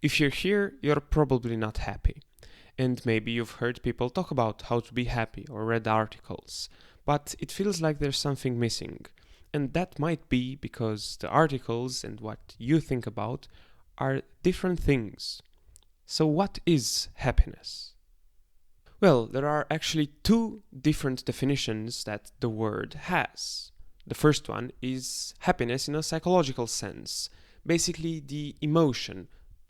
If you're here, you're probably not happy. And maybe you've heard people talk about how to be happy or read articles, but it feels like there's something missing. And that might be because the articles and what you think about are different things. So, what is happiness? Well, there are actually two different definitions that the word has. The first one is happiness in a psychological sense, basically the emotion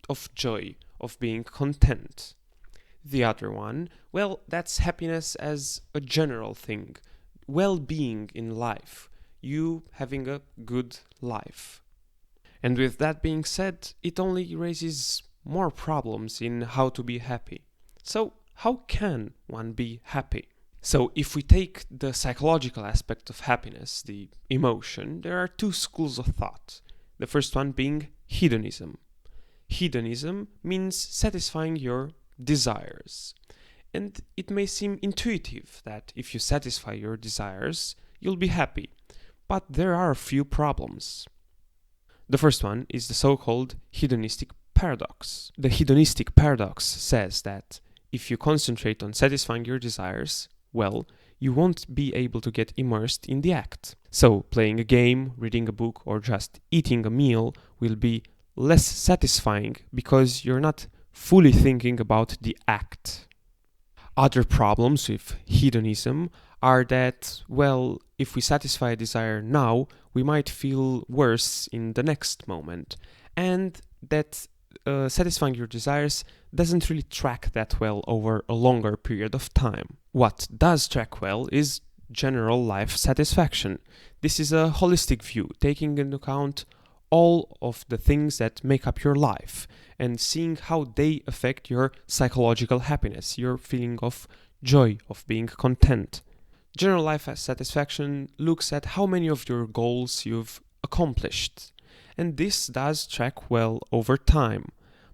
of joy, of being content. The other one, well, that's happiness as a general thing, well being in life, you having a good life. And with that being said, it only raises more problems in how to be happy. So, how can one be happy? So, if we take the psychological aspect of happiness, the emotion, there are two schools of thought. The first one being hedonism. Hedonism means satisfying your desires. And it may seem intuitive that if you satisfy your desires, you'll be happy. But there are a few problems. The first one is the so-called hedonistic paradox. The hedonistic paradox says that if you concentrate on satisfying your desires, well, you won't be able to get immersed in the act. So, playing a game, reading a book, or just eating a meal will be less satisfying because you're not fully thinking about the act. Other problems with hedonism are that, well, if we satisfy a desire now, we might feel worse in the next moment, and that satisfying your desires doesn't really track that well over a longer period of time. What does track well is general life satisfaction. This is a holistic view, taking into account all of the things that make up your life and seeing how they affect your psychological happiness, your feeling of joy, of being content. General life satisfaction looks at how many of your goals you've accomplished, and this does track well over time.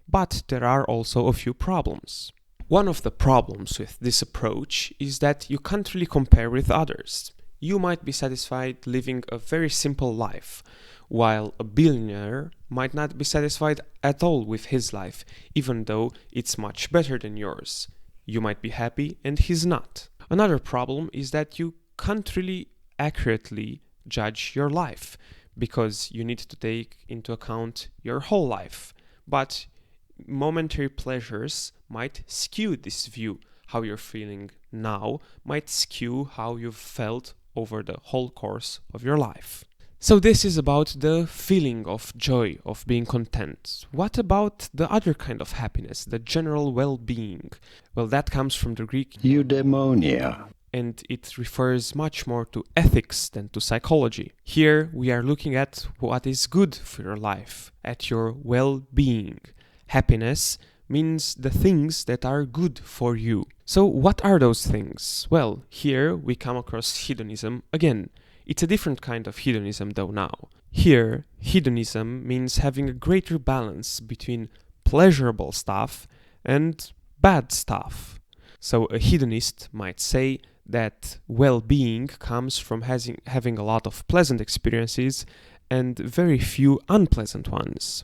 But there are also a few problems. One of the problems with this approach is that you can't really compare with others. You might be satisfied living a very simple life, while a billionaire might not be satisfied at all with his life, even though it's much better than yours. You might be happy and he's not. Another problem is that you can't really accurately judge your life, because you need to take into account your whole life. But momentary pleasures might skew this view. How you're feeling now might skew how you've felt over the whole course of your life. So this is about the feeling of joy, of being content. What about the other kind of happiness, the general well-being? Well, that comes from the Greek eudaimonia, and it refers much more to ethics than to psychology. Here we are looking at what is good for your life, at your well-being. Happiness means the things that are good for you. So what are those things? Well, here we come across hedonism again. It's a different kind of hedonism though now. Here, hedonism means having a greater balance between pleasurable stuff and bad stuff. So a hedonist might say that well-being comes from having a lot of pleasant experiences and very few unpleasant ones.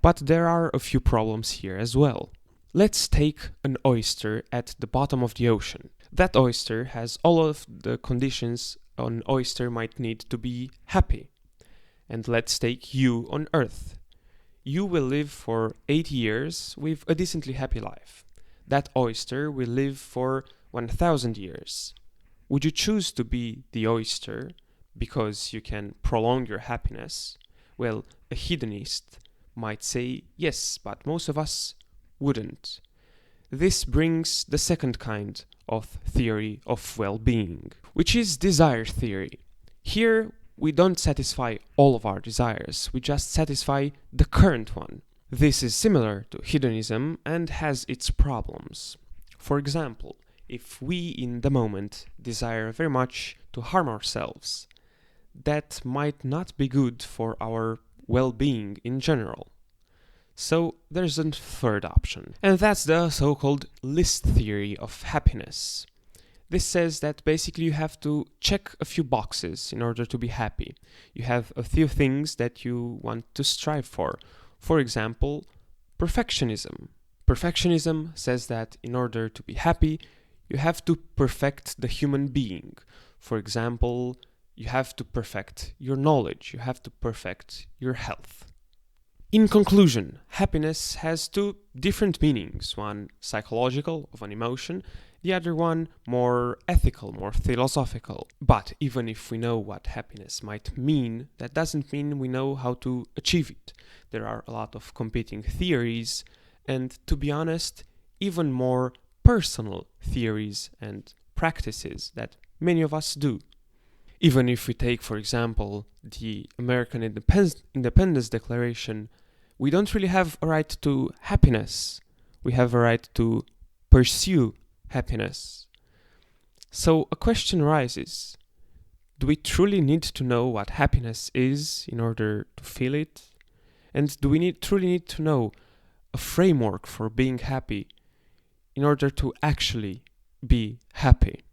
But there are a few problems here as well. Let's take an oyster at the bottom of the ocean. That oyster has all of the conditions an oyster might need to be happy. And let's take you on Earth. You will live for 80 years with a decently happy life. That oyster will live for 1,000 years. Would you choose to be the oyster because you can prolong your happiness? Well, a hedonist might say yes, but most of us wouldn't. This brings the second kind of theory of well-being, which is desire theory. Here, we don't satisfy all of our desires, we just satisfy the current one. This is similar to hedonism and has its problems. For example, if we in the moment desire very much to harm ourselves, that might not be good for our well-being in general. So there's a third option, and that's the so-called list theory of happiness. This says that basically you have to check a few boxes in order to be happy. You have a few things that you want to strive for. For example, Perfectionism. Perfectionism says that in order to be happy, you have to perfect the human being. For example, you have to perfect your knowledge, you have to perfect your health. In conclusion, happiness has two different meanings, one psychological, of an emotion, the other one more ethical, more philosophical. But even if we know what happiness might mean, that doesn't mean we know how to achieve it. There are a lot of competing theories, and to be honest, even more personal theories and practices that many of us do. Even if we take, for example, the American Independence Declaration, we don't really have a right to happiness. We have a right to pursue happiness. So a question arises: do we truly need to know what happiness is in order to feel it? And do we truly need to know a framework for being happy in order to actually be happy?